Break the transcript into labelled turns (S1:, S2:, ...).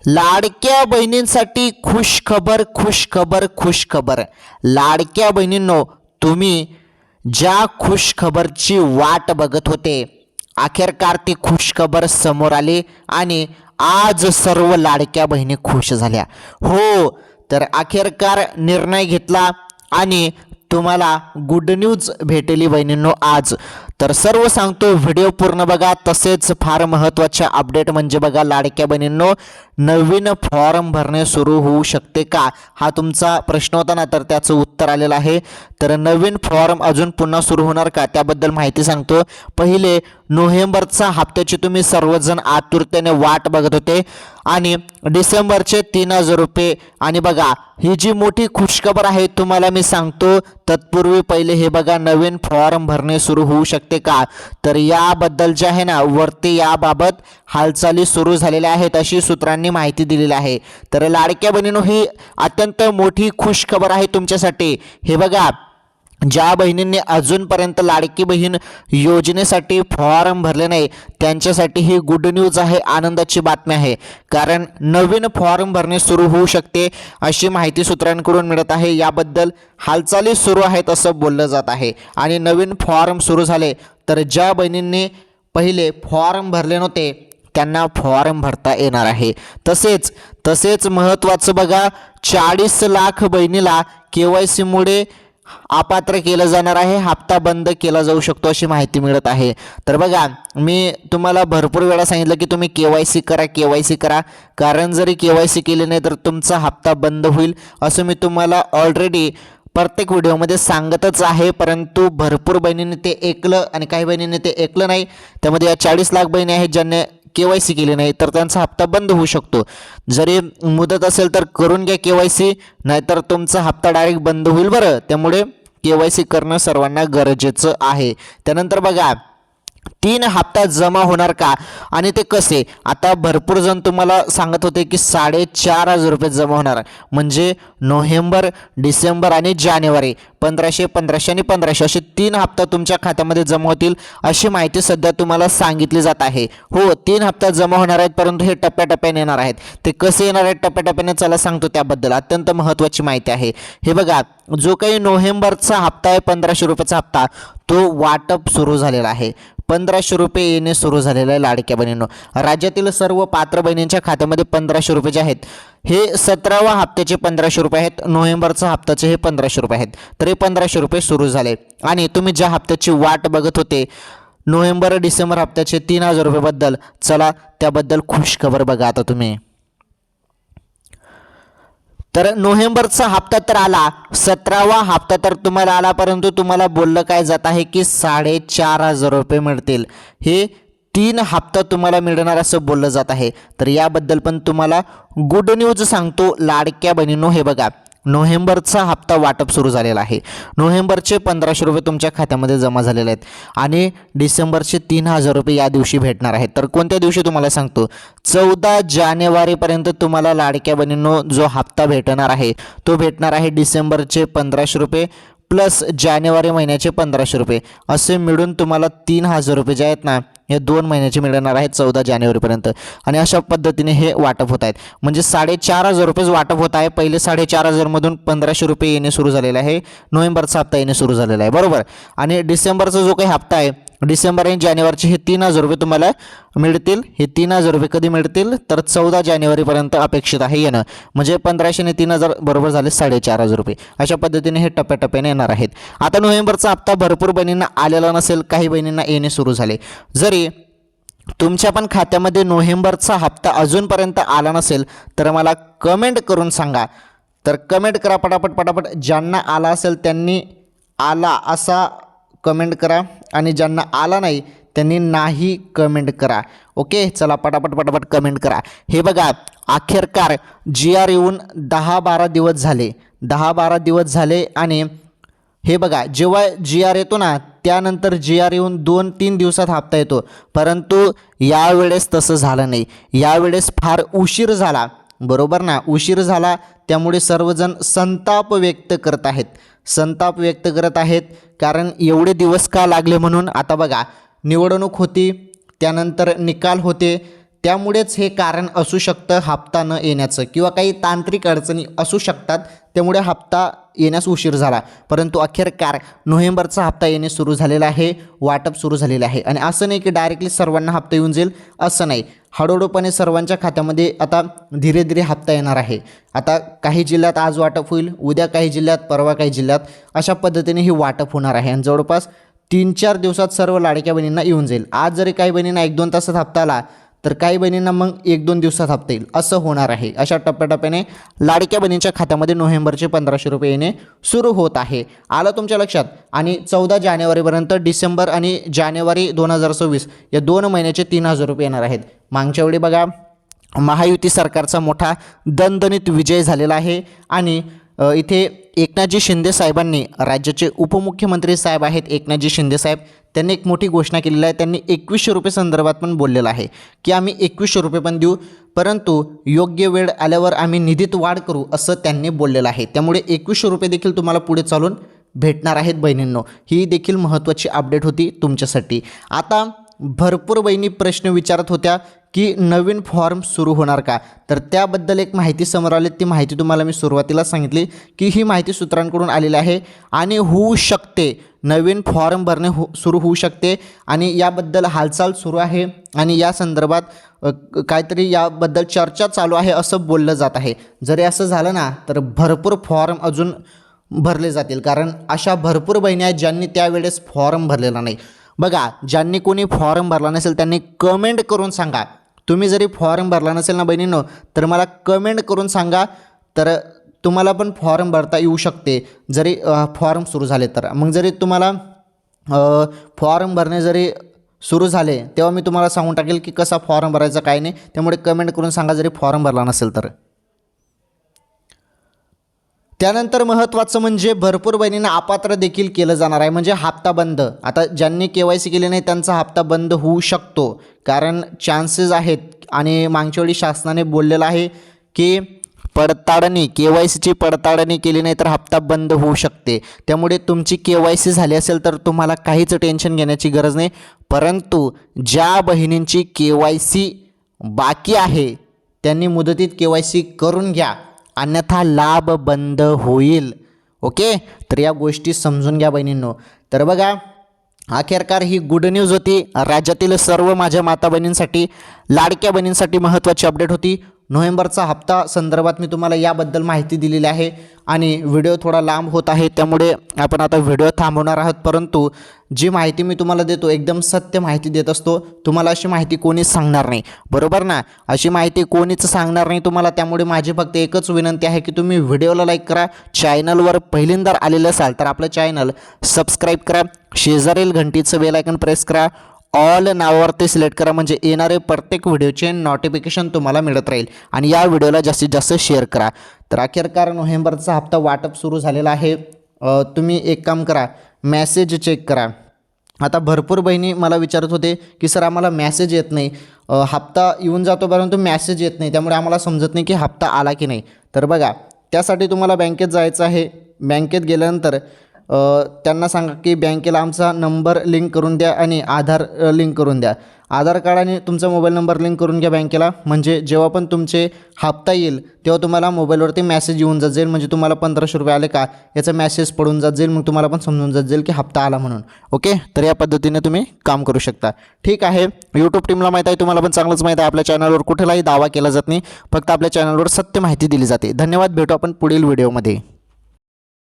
S1: लाडक्या बहिणींसाठी खुश खबर, खुश खबर, खुश खबर. लाडक्या बहिणींनो, तुम्ही ज्या खुश खबरची वाट बघत होते, अखेरकार ती खुश खबर समोर आली आणि आज सर्व लाडक्या बहिणी खुश झाल्या. हो, तर अखेरकार निर्णय घेतला आणि तुम्हाला गुड न्यूज भेटली बहिणींनो आज. तर सर्व सांगतो, व्हिडिओ पूर्ण बघा. तसेच फार महत्त्वाच्या अपडेट म्हणजे बघा लाडक्या बहिणींनो, नवीन फॉर्म भरणे सुरू होऊ शकते का, हा तुमचा प्रश्न होता ना, तर त्याचं उत्तर आलेलं आहे. तर नवीन फॉर्म अजून पुन्हा सुरू होणार का, त्याबद्दल माहिती सांगतो. पहिले नोव्हेंबरचा हप्त्याची तुम्ही सर्वजण आतुरतेने वाट बघत होते आणि डिसेंबरचे 3,000 रुपये. आणि बघा, ही जी मोठी खुशखबर आहे तुम्हाला मी सांगतो. तत्पूर्वी पहिले हे बघा, नवीन फॉर्म भरणे सुरू होऊ शकते का, तर याबद्दल जे आहे ना, वरती याबाबत हालचाली सुरू झालेल्या आहेत अशी सूत्रांनी माहिती दिलेली आहे. तर लाडक्या बहिणींनो, ही अत्यंत मोठी खुशखबर आहे तुमच्यासाठी. हे बघा, ज्या बहिणींनी अजूनपर्यंत लाडकी बहीण योजनेसाठी फॉर्म भरले नाही त्यांच्यासाठी ही गुड न्यूज आहे, आनंदाची बातमी आहे. कारण नवीन फॉर्म भरणे सुरू होऊ शकते अशी माहिती सूत्रांकडून मिळत आहे. याबद्दल हालचाली सुरू आहेत असं बोललं जात आहे. आणि नवीन फॉर्म सुरू झाले तर ज्या बहिणींनी पहिले फॉर्म भरले नव्हते त्यांना फॉर्म भरता येणार आहे. तसेच महत्त्वाचं बघा, 40 लाख बहिणीला KYC मुळे अपात्र केलं जाणार आहे, हप्ता बंद केला जाऊ शकतो अशी माहिती मिळत आहे. तर बघा, मी तुम्हाला भरपूर वेळा सांगितलं की तुम्ही KYC करा, KYC करा. कारण जरी KYC केले नाही तर तुमचा हप्ता बंद होईल असं मी तुम्हाला ऑलरेडी प्रत्येक व्हिडिओमध्ये सांगतच आहे. परंतु भरपूर बहिणींनी ते ऐकलं आणि काही बहिणींनी ते ऐकलं नाही. त्यामध्ये या 40 लाख बहिणी आहेत ज्यांनी KYC केली नाही, तर त्यांचा हप्ता बंद होऊ शकतो. जरी मुदत असेल तर करून घ्या KYC, नाहीतर तुमचा हप्ता डायरेक्ट बंद होईल बरं. त्यामुळे KYC करणं सर्वांना गरजेचं आहे. त्यानंतर बघा, 3 हप्ता जमा होणार का आणि ते कसे. आता भरपूर जण तुम्हाला सांगत होते की 4,500 रुपये जमा होणार, म्हणजे नोव्हेंबर, डिसेंबर आणि जानेवारी 1,500, 1,500 आणि 1,500 असे 3 हप्ता तुमच्या खात्यामध्ये जमा होतील अशी माहिती सध्या तुम्हाला सांगितली जात आहे. हो, 3 हप्ता जमा होणार आहेत, परंतु हे टप्प्याटप्प्याने येणार आहेत. ते कसे येणार आहेत टप्प्याटप्प्याने, चला सांगतो. त्याबद्दल अत्यंत महत्त्वाची माहिती आहे. हे बघा, जो काही नोव्हेंबरचा हप्ता आहे 1,500 रुपयाचा हप्ता, तो वाटप सुरू झालेला आहे. 1,500 रुपये येणे सुरू झालेलं आहे लाडक्या बहिणींनो. राज्यातील सर्व पात्र बहिणींच्या खात्यामध्ये 1,500 रुपये जे आहेत हे 17व्या हप्त्याचे 1,500 रुपये आहेत. नोव्हेंबरचा हप्त्याचे हे 1,500 रुपये आहेत. तर हे 1,500 रुपये सुरू झाले. आणि तुम्ही ज्या हप्त्याची वाट बघत होते नोव्हेंबर डिसेंबर हप्त्याचे 3,000 रुपयेबद्दल, चला त्याबद्दल खुश खबर बघा आता तुम्ही. तर नोव्हेंबरचा हप्ता तर आला, 17वा हप्ता तर तुम्हाला आला, परंतु तुम्हाला बोललं काय जात आहे की 4,500 रुपये मिळतील. हे 3 हप्ता तुम्हाला मिळणार असं बोललं जात आहे. तर याबद्दल पण तुम्हाला गुड न्यूज सांगतो लाडक्या बहिणींनो. हे बघा, नोव्हेंबरचा हप्ता वाटप सुरू झालेला आहे. नोव्हेंबरचे 1,500 रुपये तुमच्या खात्यामध्ये जमा झालेले आहेत आणि डिसेंबरचे 3,000 रुपये या दिवशी भेटणार आहेत. तर कोणत्या दिवशी तुम्हाला सांगतो, 14 जानेवारीपर्यंत तुम्हाला लाडक्या बहिणींनो जो हप्ता भेटणार आहे तो भेटणार आहे. डिसेंबरचे 1,500 रुपये प्लस जानेवारी महिन्याचे 1,500 रुपये असे मिळून तुम्हाला 3,000 रुपये जे आहेत ना, हे 2 महिन्याचे मिळणार आहेत 14 जानेवारीपर्यंत. आणि अशा पद्धतीने हे वाटप होत आहेत. म्हणजे 4,500 रुपयेच वाटप होत आहे. पहिले 4,500 मधून 1,500 रुपये येणे सुरू झालेले आहे. नोव्हेंबरचा हप्ता येणे सुरू झालेला आहे, बरोबर. आणि डिसेंबरचा जो काही हप्ता आहे, डिसेंबर आणि जानेवारीचे हे 3,000 रुपये तुम्हाला मिळतील. हे 3,000 रुपये कधी मिळतील तर 14 जानेवारीपर्यंत अपेक्षित आहे येणं. म्हणजे 1,500 आणि 3,000 बरोबर झाले 4,500 रुपये. अशा पद्धतीने हे टप्प्याटप्प्याने येणार आहेत. आता नोव्हेंबरचा हप्ता भरपूर बहिणींना आलेला नसेल, काही बहिणींना येणे सुरू झाले. जरी तुमच्या पण खात्यामध्ये नोव्हेंबरचा हप्ता अजूनपर्यंत आला नसेल तर मला कमेंट करून सांगा. तर कमेंट करा पटापट. ज्यांना आला असेल त्यांनी आला असा कमेंट करा आणि ज्यांना आला नाही त्यांनी नाही कमेंट करा. ओके, चला पटापट कमेंट करा. हे बघा, अखेरकार GR येऊन 10-12 दिवस झाले. 10-12 दिवस झाले. आणि हे बघा, जेव्हा GR येतो ना त्यानंतर GR येऊन 2-3 दिवसात हप्ता येतो. परंतु यावेळेस तसं झालं नाही. यावेळेस फार उशीर झाला, बरोबर ना, उशीर झाला. त्यामुळे सर्वजण संताप व्यक्त करत आहेत. कारण एवढे दिवस का लागले म्हणून. आता बघा, निवडणूक होती, त्यानंतर निकाल होते, त्यामुळेच हे कारण असू शकतं हप्ता न येण्याचं, किंवा काही तांत्रिक अडचणी असू शकतात, त्यामुळे हप्ता येण्यास उशीर झाला. परंतु अखेरकार नोव्हेंबरचा हप्ता येणे सुरू झालेला आहे, वाटप सुरू झालेलं आहे. आणि असं नाही की डायरेक्टली सर्वांना हप्ता येऊन जाईल, असं नाही. हळूहळूपणे सर्वांच्या खात्यामध्ये आता धीरे धीरे हप्ता येणार आहे. आता काही जिल्ह्यात आज वाटप होईल, उद्या काही जिल्ह्यात, परवा काही जिल्ह्यात, अशा पद्धतीने ही वाटप होणार आहे. आणि जवळपास 3-4 दिवसात सर्व लाडक्या बहिणींना येऊन जाईल. आज जरी काही बहिणींना 1-2 तासात हप्ता आला, तर काही बहिणींना मग 1-2 दिवसात हप्ता येईल, असं होणार आहे. अशा टप्प्याटप्प्याने लाडक्या बहिणींच्या खात्यामध्ये नोव्हेंबरचे 1500 रुपये येणे सुरू होत आहे. आलं तुमच्या लक्षात. आणि 14 जानेवारीपर्यंत डिसेंबर आणि जानेवारी 2026 या 2 महिन्याचे 3000 रुपये येणार आहेत. मागच्या वेळी बघा महायुती सरकारचा मोठा दणदणीत विजय झालेला आहे. आणि इथे एकनाथजी शिंदे साहेबांनी, राज्याचे उपमुख्यमंत्री साहेब आहेत एकनाथजी शिंदे साहेब, त्यांनी एक मोठी घोषणा केलेली आहे. त्यांनी 2100 रुपये संदर्भात पण बोललेलं आहे की आम्ही 2100 रुपये पण देऊ, परंतु योग्य वेळ आल्यावर आम्ही निधीत वाढ करू, असं त्यांनी बोललेलं आहे. त्यामुळे 2100 रुपये देखील तुम्हाला पुढे चालून भेटणार आहेत बहिणींनो. ही देखील महत्त्वाची अपडेट होती तुमच्यासाठी. आता भरपूर बहिणी प्रश्न विचारत होत्या की नवीन फॉर्म सुरू होणार का, तर त्याबद्दल एक माहिती समोर आली. ती माहिती तुम्हाला मी सुरुवातीला सांगितली की ही माहिती सूत्रांकडून आलेली आहे आणि होऊ शकते, नवीन फॉर्म भरणे सुरू होऊ शकते. आणि याबद्दल हालचाल सुरू आहे आणि या संदर्भात काहीतरी याबद्दल चर्चा चालू आहे असं बोललं जात आहे. जरी असं झालं ना, तर भरपूर फॉर्म अजून भरले जातील, कारण अशा भरपूर बहिणी आहेत ज्यांनी त्यावेळेस फॉर्म भरलेला नाही. बघा, ज्यांनी कोणी फॉर्म भरला नसेल त्यांनी कमेंट करून सांगा. तुम्ही जरी फॉर्म भरला नसेल ना बहिणींनो, तर मला कमेंट करून सांगा, तर तुम्हाला पण फॉर्म भरता येऊ शकते जरी फॉर्म सुरू झाले तर. मग जरी तुम्हाला फॉर्म भरणे जरी सुरू झाले, तेव्हा मी तुम्हाला सांगून टाकेल की कसा फॉर्म भरायचा काय नाही. त्यामुळे कमेंट करून सांगा जरी फॉर्म भरला नसेल तर. त्यानंतर महत्त्वाचं म्हणजे भरपूर बहिणींना अपात्र देखील केलं जाणार आहे, म्हणजे हप्ता बंद. आता ज्यांनी KYC केले नाही त्यांचा हप्ता बंद होऊ शकतो, कारण चान्सेस आहेत. आणि मागच्या वेळी शासनाने बोललेलं आहे की पडताळणी, KYCची पडताळणी केली नाही तर हप्ता बंद होऊ शकते. त्यामुळे तुमची KYC झाली असेल तर तुम्हाला काहीच टेन्शन घेण्याची गरज नाही. परंतु ज्या बहिणींची KYC बाकी आहे त्यांनी मुदतीत KYC करून घ्या, अन्यथा लाभ बंद होईल. ओके, तर या गोष्टी समजून घ्या बहिणींनो. तर बघा, अखेरकार ही गुड न्यूज होती. राज्यातील सर्व माझ्या माता बहिणींसाठी, लाडक्या बहिणींसाठी महत्त्वाची अपडेट होती. नोव्हेंबरचा हप्ता संदर्भात मी तुम्हाला याबद्दल माहिती दिलेली आहे. आणि व्हिडिओ थोडा लांब होत आहे, त्यामुळे आपण आता व्हिडिओ थांबवणार आहोत. परंतु जी माहिती मी तुम्हाला देतो एकदम सत्य माहिती देत असतो. तुम्हाला अशी माहिती कोणीच सांगणार नाही, बरोबर ना. अशी माहिती कोणीच सांगणार नाही तुम्हाला. त्यामुळे माझी फक्त एकच विनंती आहे की तुम्ही व्हिडिओला लाईक करा. चॅनलवर पहिल्यांदा आलेलं असाल तर आपलं चॅनल सबस्क्राईब करा. शेजारील घंटीचं बेल आयकॉन प्रेस करा. ऑल नावावरती सिलेक्ट करा, म्हणजे येणारे प्रत्येक व्हिडिओचे नोटिफिकेशन तुम्हाला मिळत राहील. आणि या व्हिडिओला जास्तीत जास्त शेअर करा. तर अखेरकार नोव्हेंबरचा हप्ता वाटप सुरू झालेला आहे. तुम्ही एक काम करा, मॅसेज चेक करा. आता भरपूर बहिणी मला विचारत होते की सर आम्हाला मॅसेज येत नाही, हप्ता येऊन जातो परंतु मॅसेज येत नाही, त्यामुळे आम्हाला समजत नाही की हप्ता आला की नाही. तर बघा, त्यासाठी तुम्हाला बँकेत जायचं आहे. बँकेत गेल्यानंतर त्यांना सांगा की बँकेला आमचा नंबर लिंक करून द्या आणि आधार लिंक करून द्या. आधार कार्ड आणि तुमचा मोबाईल नंबर लिंक करून घ्या बँकेला, म्हणजे जेव्हा पण तुमचे हप्ता येईल तेव्हा तुम्हाला मोबाईलवरती मॅसेज येऊन जात जाईल. म्हणजे तुम्हाला 1500 रुपये आले का याचा मॅसेज पडून जात जाईल, मग तुम्हाला पण समजून जात जाईल की हप्ता आला म्हणून. ओके, तर या पद्धतीने तुम्ही काम करू शकता. ठीक आहे, यूट्यूब टीमला माहीत आहे, तुम्हाला पण चांगलंच माहीत आहे, आपल्या चॅनलवर कुठलाही दावा केला जात नाही, फक्त आपल्या चॅनलवर सत्य माहिती दिली जाते. धन्यवाद, भेटू आपण पुढील व्हिडिओमध्ये.